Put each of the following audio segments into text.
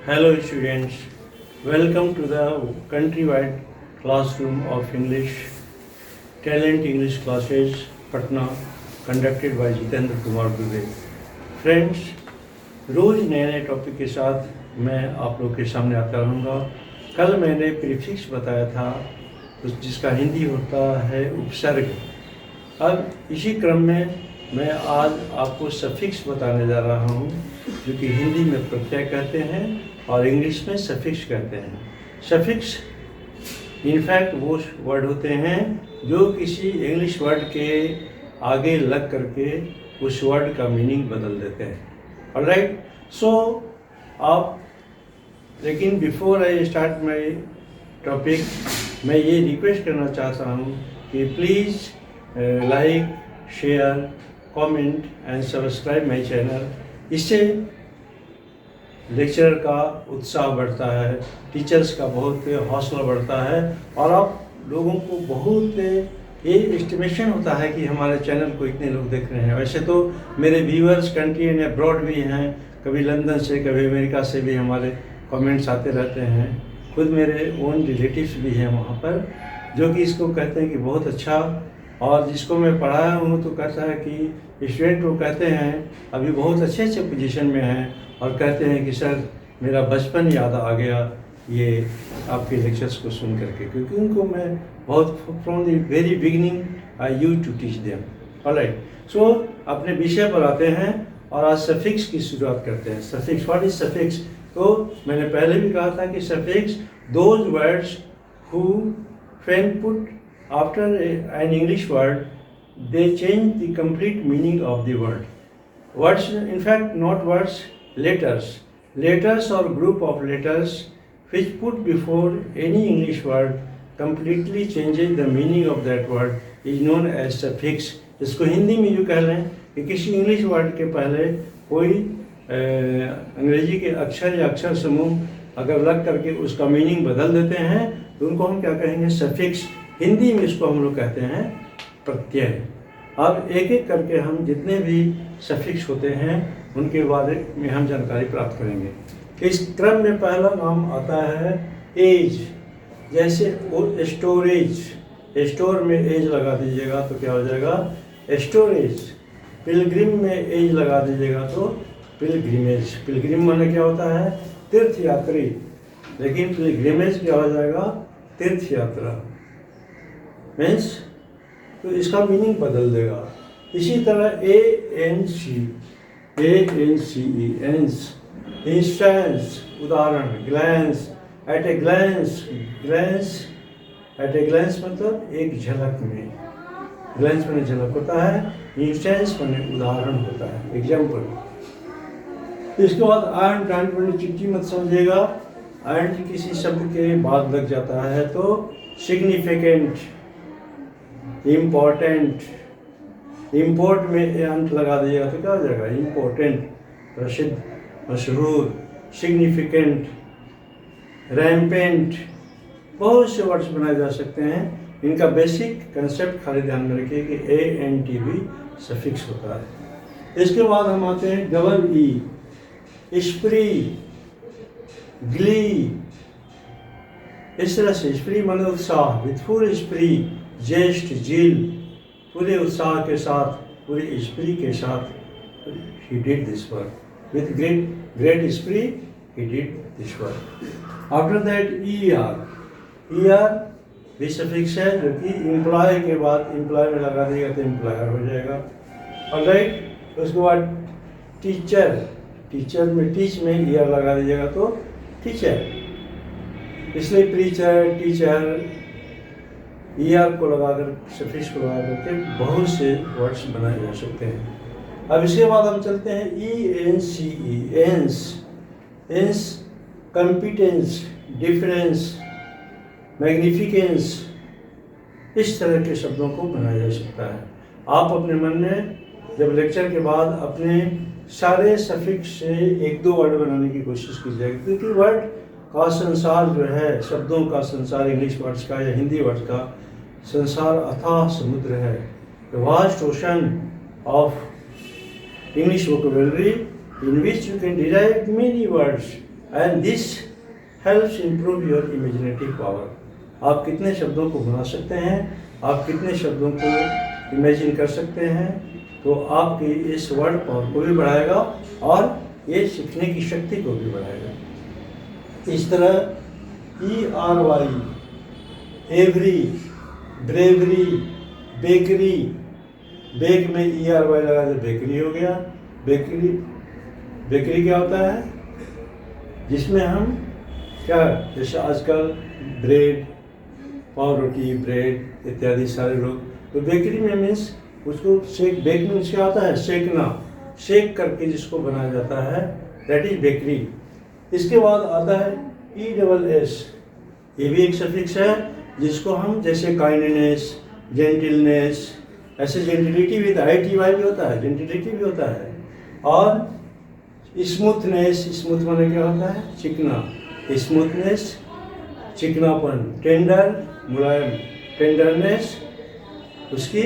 Hello students, welcome to the countrywide classroom of English, Talent English classes, Patna, conducted by Jitendra Kumar Dubey. Friends, रोज़ नए नए topic के साथ मैं आप लोग के सामने आता रहूँगा। कल मैंने प्रीफिक्स बताया था जिसका हिंदी होता है उपसर्ग। अब इसी क्रम में मैं आज आपको सफिक्स बताने जा रहा हूँ, जो कि हिंदी में प्रत्यय कहते हैं और इंग्लिश में सफिक्स कहते हैं। सफिक्स इनफैक्ट वो वर्ड होते हैं जो किसी इंग्लिश वर्ड के आगे लग करके उस वर्ड का मीनिंग बदल देते हैं। ऑलराइट, सो आप लेकिन before I start my topic, मैं ये रिक्वेस्ट करना चाहता हूँ कि please like, share, comment and subscribe my channel. इससे लेक्चरर का उत्साह बढ़ता है, टीचर्स का बहुत हौसला बढ़ता है और आप लोगों को बहुत ये एस्टिमेशन होता है कि हमारे चैनल को इतने लोग देख रहे हैं। वैसे तो मेरे व्यूअर्स कंट्री एंड अब्रॉड भी हैं, कभी लंदन से कभी अमेरिका से भी हमारे कमेंट्स आते रहते हैं। खुद मेरे ओन रिलेटिव्स भी हैं वहाँ पर, जो कि इसको कहते हैं कि बहुत अच्छा, और जिसको मैं पढ़ाया हूँ तो कहता है कि स्टूडेंट को कहते हैं अभी बहुत अच्छे अच्छे पोजीशन में हैं और कहते हैं कि सर मेरा बचपन याद आ गया ये आपके लेक्चर्स को सुन करके, क्योंकि उनको मैं बहुत from the very beginning I used to teach them. Alright, so अपने विषय पर आते हैं और आज सफिक्स की शुरुआत करते हैं। Suffix, what is suffix? तो मैंने पहले भी कहा था कि suffix those words who when put after an English word, they change the complete meaning of the word. Words, in fact, not words, letters. Letters or group of letters which put before any English word completely changes the meaning of that word is known as suffix. इसको हिंदी में जो कह रहे हैं कि किसी English word के पहले कोई अंग्रेजी के अक्षर या अक्षर समूह अगर लग करके उसका मीनिंग बदल देते हैं तो उनको हम क्या कहेंगे? सफिक्स। हिंदी में इसको हम लोग कहते हैं प्रत्यय। अब एक एक करके हम जितने भी सफिक्स होते हैं उनके बारे में हम जानकारी प्राप्त करेंगे। इस क्रम में पहला नाम आता है एज। जैसे स्टोरेज, स्टोर में एज लगा दीजिएगा तो क्या हो जाएगा? स्टोरेज। पिलग्रिम में एज लगा दीजिएगा तो पिलग्रिमेज। पिलग्रिम माने क्या होता है? तीर्थयात्री। लेकिन पिलग्रिमेज क्या हो जाएगा? तीर्थ यात्रा मीन्स, तो इसका मीनिंग बदल देगा। इसी तरह ANC, एंस, इंस्टेंस, उदाहरण, glance, at a glance, at a glance मतलब एक झलक में, ग्लैंस में झलक होता है, इंस्टेंस में उदाहरण होता है, एग्जाम्पल। इसके बाद एंड, टाइम पर चिट्ठी मत समझिएगा, एंड किसी शब्द के बाद लग जाता है तो सिग्निफिकेंट, इम्पोर्टेंट, इम्पोर्ट में अंत लगा दिएगा तो क्या हो जाएगा? इम्पोर्टेंट, प्रसिद्ध, मशहूर, सिग्निफिकेंट, रैम्पेंट, बहुत से वर्ड्स बनाए जा सकते हैं। इनका बेसिक कंसेप्ट खाली ध्यान में रखिए कि ANT भी सफिक्स होता है। इसके बाद हम आते हैं डबल E, स्प्री, ग्ली। इस तरह से स्प्री माने उत्साह, विथ फुल स्प्री, जेस्ट, जील, पूरे उत्साह के साथ, पूरी स्प्री के साथ he did this work. With great spree he did this work. After that ER भी सफिक्स है, जो कि एम्प्लॉय के बाद एम्प्लॉय में लगा देगा तो एम्प्लॉयर हो जाएगा। ऑलराइट, उसके बाद टीचर, टीचर में टीच में ER लगा दीजिएगा तो टीचर। इसलिए प्रीचर, टीचर, ER को लगाकर, सफिक्स को लगा करके बहुत से वर्ड्स बनाए जा सकते हैं। अब इसके बाद हम चलते हैं ENCE, एंस, कॉम्पिटेंस, डिफरेंस, मैग्निफिकेंस, इस तरह के शब्दों को बनाया जा सकता है। आप अपने मन में जब लेक्चर के बाद अपने सारे सफिक्स से एक दो वर्ड बनाने की कोशिश कीजिएगा, क्योंकि वर्ड का संसार जो है, शब्दों का संसार, इंग्लिश वर्ड्स का या हिंदी वर्ड्स का संसार अथाह समुद्र है। The vast ocean of English vocabulary in which you can derive many words and this helps improve your imaginative power. आप कितने शब्दों को बना सकते हैं, आप कितने शब्दों को इमेजिन कर सकते हैं, तो आपकी इस वर्ड पावर को भी बढ़ाएगा और ये सीखने की शक्ति को भी बढ़ाएगा। इस तरह ERY, every, bravery, bakery, bake में ERY लगा दे बेकरी हो गया। बेकरी, बेकरी क्या होता है, जिसमें हम क्या, जैसे आजकल ब्रेड, पाव रोटी, ब्रेड इत्यादि सारे लोग, तो बेकरी में मीन्स उसको शेक, बेक मीन्स क्या होता है, सेकना, शेक करके जिसको बनाया जाता है, दैट इज बेकरी। इसके बाद आता है ESS, ये भी एक सफिक्स है जिसको हम जैसे काइंडनेस, जेंटिलनेस, ऐसे जेंटिलिटी भी ITY भी होता है, जेंटिलिटी भी होता है। और स्मूथनेस, स्मूथ माने क्या होता है, चिकना, स्मूथनेस, चिकनापन, टेंडर, मुलायम, टेंडरनेस, उसकी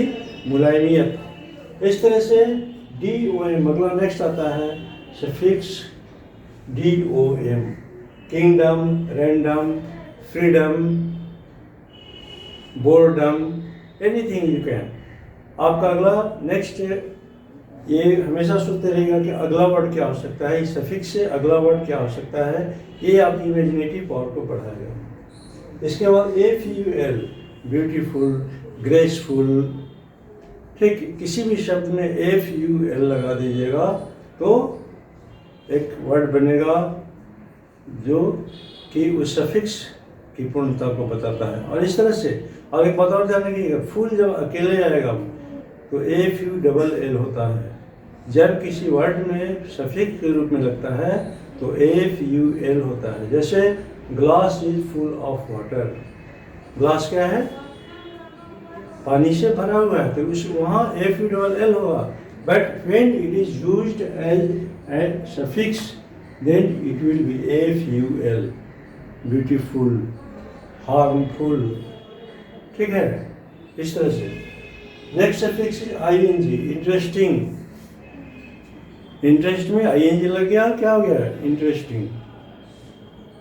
मुलायमियत। इस तरह से DOM, अगला नेक्स्ट आता है suffix DOM, kingdom, random, freedom, boredom, anything you can. आपका अगला नेक्स्ट, ये हमेशा सोचते रहेगा कि अगला वर्ड क्या हो सकता है, इस सफिक्स से अगला वर्ड क्या हो सकता है, ये आपकी इमेजिनेटिव पावर को बढ़ाएगा। इसके बाद FUL, ब्यूटीफुल, ग्रेसफुल, ठीक, किसी भी शब्द में FUL लगा दीजिएगा तो एक वर्ड बनेगा जो कि उस सफिक्स की पूर्णता को बताता है। और इस तरह से, और एक बात और ध्यान रखिएगा, फुल जब अकेले आएगा तो FULL होता है, जब किसी वर्ड में सफिक्स के रूप में लगता है तो FUL होता है। जैसे glass is full of water, glass क्या है, पानी से भरा हुआ है, तो उस वहाँ FULL होगा। But when it is used as a suffix then it will be FUL, beautiful, harmful, ठीक है, इस तरह से। Next suffix ING, interesting, interest में ING लग गया, क्या हो गया, इंटरेस्टिंग।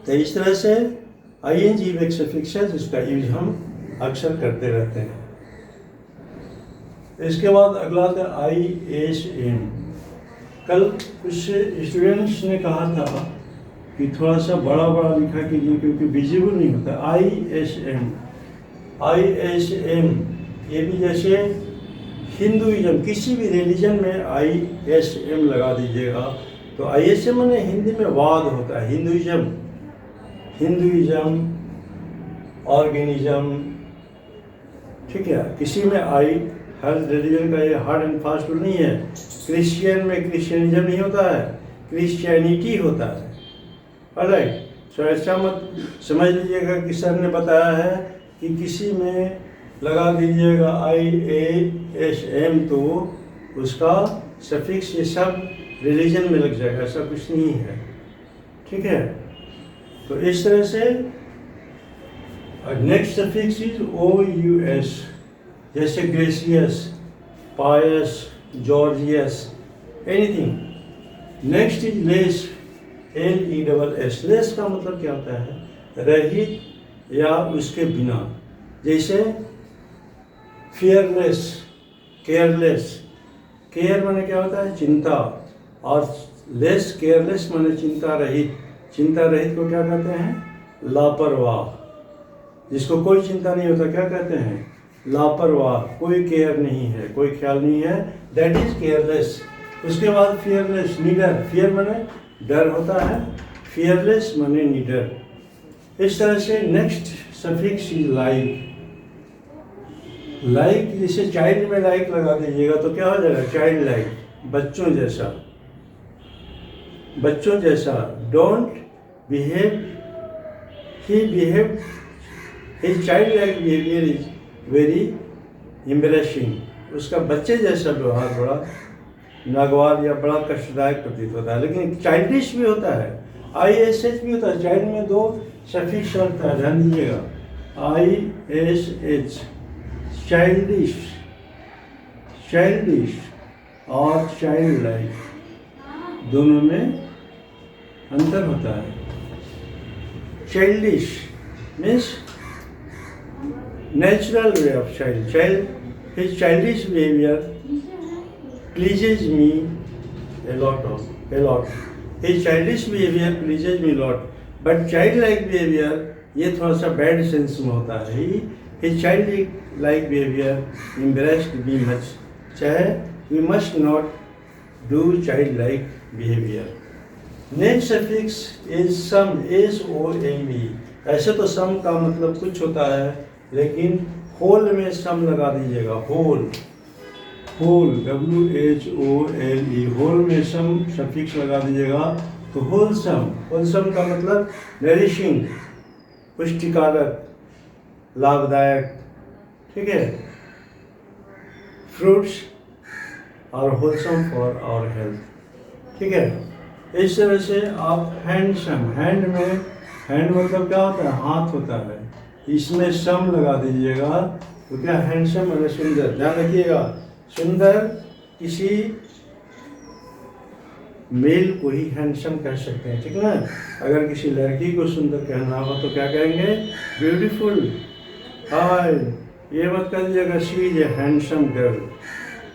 तो इस तरह से ING एक सफिक्स है जिसका यूज हम अक्सर करते रहते हैं। इसके बाद अगला था ISM। कल कुछ स्टूडेंट्स ने कहा था कि थोड़ा सा बड़ा बड़ा लिखा कीजिए क्योंकि विजिबल नहीं होता। ISM, ये भी जैसे हिंदुइज्म, किसी भी रिलीजन में ISM लगा दीजिएगा तो ISM माने हिंदी में वाद होता है, हिंदुइज्म, ऑर्गेनिज्म, ठीक है, किसी में हर रिलीजन का ये हार्ड एंड फास्ट रूल नहीं है। क्रिश्चियन में क्रिश्चियनिज्म नहीं होता है, क्रिश्चियनिटी होता है। राइट, सो ऐसा मत समझ लीजिएगा कि सर ने बताया है कि किसी में लगा दीजिएगा IASM तो उसका सफिक्स ये सब रिलीजन में लग जाएगा, ऐसा कुछ नहीं है, ठीक है। तो इस तरह से नेक्स्ट सफिक्स इज OUS, जैसे gracious, pious, gorgeous, anything. Next is less, LESS, less का मतलब क्या होता है, रहित या उसके बिना। जैसे फियरलेस, केयरलेस, केयर माने क्या होता है, चिंता, और लेस, केयरलेस माने चिंता रहित। चिंता रहित को क्या कहते हैं, लापरवाह, जिसको कोई चिंता नहीं होता क्या कहते हैं, लापरवाह, कोई केयर नहीं है, कोई ख्याल नहीं है, दैट इज केयरलेस। उसके बाद फियरलेस, निडर, फियर माने डर होता है, फियरलेस माने निडर। इस तरह से next suffix is like, like जैसे चाइल्ड में लाइक लगा दीजिएगा तो क्या हो जाएगा, चाइल्ड लाइक, बच्चों जैसा, बच्चों जैसा। Don't behave, he behave, his child like behaviour is very embarrassing, उसका बच्चे जैसा व्यवहार बड़ा नागवार या बड़ा कष्टदायक प्रतीत होता है, लेकिन चाइल्डिश भी होता है, ISH भी होता है। चाइल्ड में दो सफिक्स होता है, ध्यान दीजिएगा, ISH, चाइल्डिश, चाइल्डिश और चाइल्ड लाइक, दोनों में अंतर होता है। Childish means natural way of child his childish behaviour pleases me a lot. His childish behavior pleases me a lot. But childlike behavior ये थोड़ा सा बैड सेंस में होता है. His childlike behavior embarrassed me much. चाहे we must not do childlike behavior. Next suffix is some, S-O-M-E. ऐसे तो सम का मतलब कुछ होता है, लेकिन होल में सम लगा दीजिएगा. होल WHOLE, होल में सम सफिक्स लगा दीजिएगा. तो होलसम का मतलब नरिशिंग, पुष्टिकारक, लाभदायक, ठीक है. फ्रूट्स और होलसम फॉर आवर हेल्थ, ठीक है. इस तरह से आप हैंडसम, हैंड मतलब क्या होता है, हाथ होता है, इसमें सम लगा दीजिएगा. तो क्या हैंडसम मतलब सुंदर. ध्यान रखिएगा, सुंदर किसी मेल को ही हैंडसम कह सकते हैं, ठीक ना. अगर किसी लड़की को सुंदर कहना हो तो क्या कहेंगे, ब्यूटीफुल. हाय, ये मत कर दीजिएगा she is a handsome girl.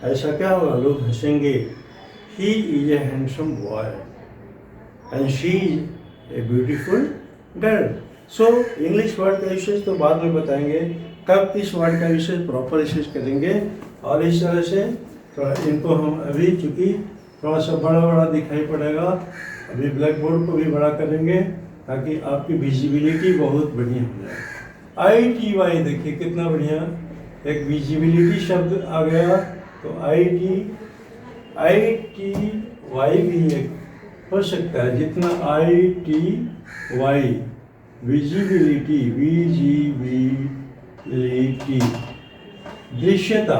ऐसा क्या होगा, लोग हंसेंगे. He is a handsome boy and she is a beautiful girl. So English word का विशेष तो बाद में बताएंगे, कब किस वर्ड का विशेष प्रॉपर विशेष करेंगे. और इस तरह से थोड़ा इनको हम अभी, चूँकि थोड़ा सा बड़ा दिखाई पड़ेगा, अभी ब्लैक बोर्ड को भी बड़ा करेंगे ताकि आपकी विजिबिलिटी बहुत बढ़िया हो जाए. ITY देखिए कितना बढ़िया एक विजिबिलिटी शब्द आ गया. तो ITY भी एक हो सकता है, जितना ITY विजिबिलिटी, दृश्यता.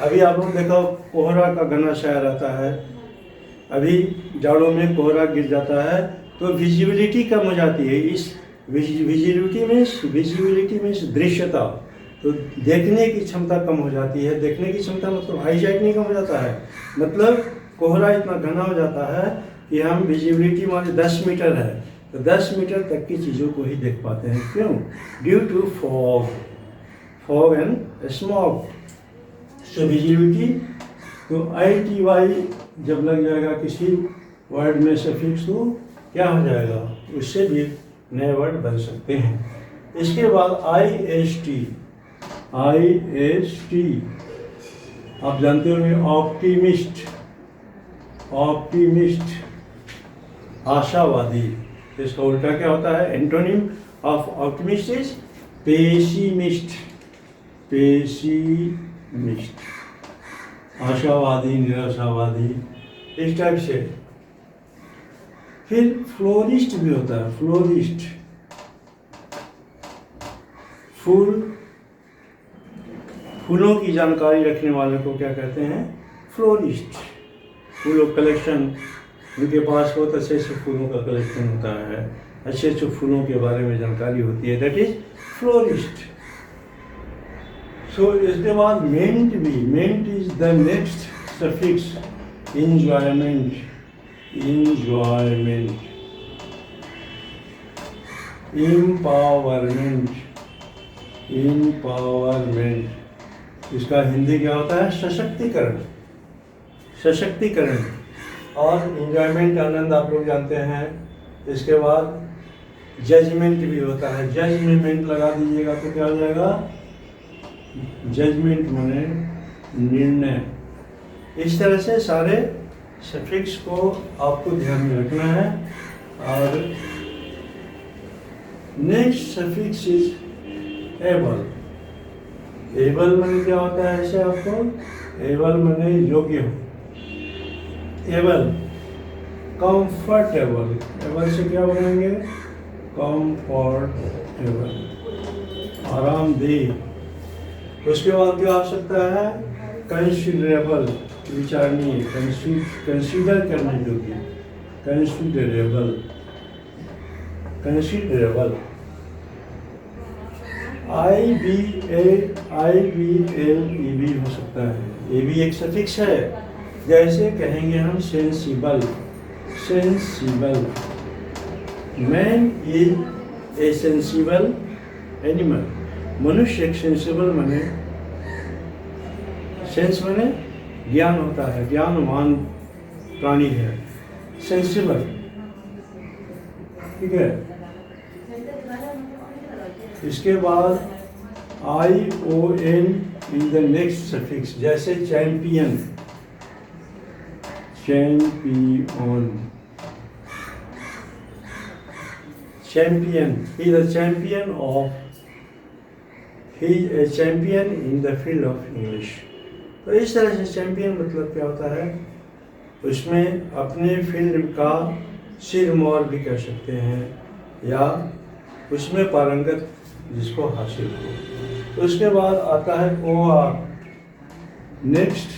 अभी आप लोग देखो कोहरा का घना छाया रहता है, अभी जाड़ों में कोहरा गिर जाता है तो विजिबिलिटी कम हो जाती है. इस विजिबिलिटी मीन्स दृश्यता. तो देखने की क्षमता कम हो जाती है. देखने की क्षमता मतलब आईसाइट नहीं कम हो जाता है, मतलब कोहरा इतना घना हो जाता है कि हम विजिबिलिटी मान 10 मीटर है तो 10 मीटर तक की चीज़ों को ही देख पाते हैं. क्यों, due to fog and smog. So visibility. तो ITY जब लग जाएगा किसी वर्ड में सफिक्स तो क्या हो जाएगा, उससे भी नए वर्ड बन सकते हैं. इसके बाद IST. आप जानते होंगे ऑप्टिमिस्ट, आशावादी. इसका उल्टा क्या होता है, antonym of optimist is pessimist. आशावादी, निराशावादी, इस टाइप से. फिर फ्लोरिस्ट भी होता है. फ्लोरिस्ट फूलों की जानकारी रखने वाले को क्या कहते हैं, फ्लोरिस्ट. फूलों कलेक्शन, उनके पास बहुत अच्छे फूलों का कलेक्शन होता है, अच्छे फूलों के बारे में जानकारी होती है, दैट इज फ्लोरिस्ट. सो इसके बाद मेंट भी. Meant is the next suffix. Enjoyment, empowerment. इसका हिंदी क्या होता है, सशक्तिकरण. और इंजॉयमेंट आनंद आप लोग जानते हैं. इसके बाद जजमेंट भी होता है. जजमेंट लगा दीजिएगा तो क्या हो जाएगा, जजमेंट माने निर्णय. इस तरह से सारे सफिक्स को आपको ध्यान में रखना है. और next suffix is able. Able माने क्या होता है, ऐसे आपको एबल माने योग्य हो. Able comfortable. एबल से क्या बनाएंगे, कंफर्टेबल, आरामदेह. उसके बाद क्या आ सकता है, कंसिडरेबल, विचारणीय, कंसीडर करने योग्य, कंसिडरेबल. IBLEB हो सकता है. ये भी एक सफिक्स है. जैसे कहेंगे हम sensible. Man is a sensible animal. मनुष्य एक सेंसिबल माने, सेंस माने ज्ञान होता है, ज्ञानवान प्राणी है, सेंसिबल, ठीक है। इसके बाद ION in the next suffix, जैसे champion, champion, champion, he is a champion of, he is a champion in the field of English। तो इस तरह से चैंपियन मतलब क्या होता है, उसमें अपने फील्ड का सिरमौर भी कह सकते हैं, या उसमें पारंगत जिसको हासिल हो। तो उसके बाद आता है OR। नेक्स्ट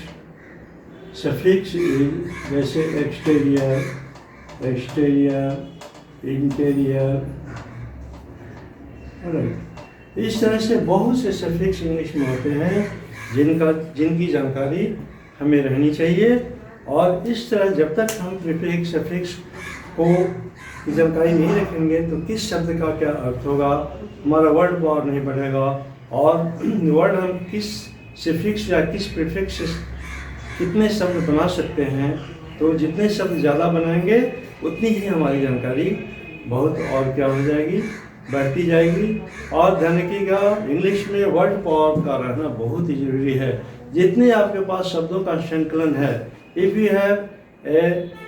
सफिक्स जैसे एक्सटीरियर, एक्सटीरियर, इंटीरियर, इस तरह से बहुत से सफिक्स इंग्लिश में होते हैं जिनकी जानकारी हमें रहनी चाहिए। और इस तरह जब तक हम प्रीफिक्स सफिक्स को की जानकारी नहीं रखेंगे तो किस शब्द का क्या अर्थ होगा, हमारा वर्ड पावर नहीं बढ़ेगा, और वर्ड हम किस सफिक्स या किस प्रीफिक्स कितने शब्द बना सकते हैं। तो जितने शब्द ज़्यादा बनाएंगे उतनी ही हमारी जानकारी बहुत और क्या हो जाएगी, बढ़ती जाएगी। और ध्यान रखिएगा, इंग्लिश में वर्ड पावर का रहना बहुत ही ज़रूरी है। जितने आपके पास शब्दों का संकलन है, if you have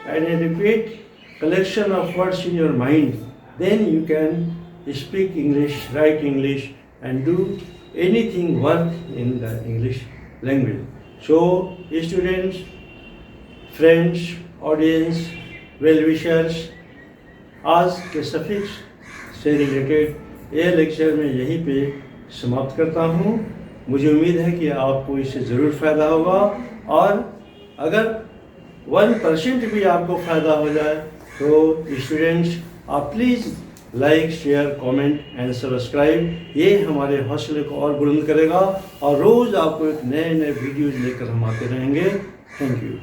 an repeat collection of words in your mind, then you can speak English, write English, and do anything work in the English language. So students, friends, audience, well-wishers, आज के suffix से related ये lecture में यहीं पे समाप्त करता हूँ। मुझे उम्मीद है कि आपको इससे ज़रूर फ़ायदा होगा, और अगर 1% भी आपको फ़ायदा हो जाए तो स्टूडेंट्स आप please like, share, comment and subscribe. ये हमारे हौसले को और बुलंद करेगा, और रोज़ आपको एक नए नए वीडियोज़ लेकर हम आते रहेंगे। Thank you.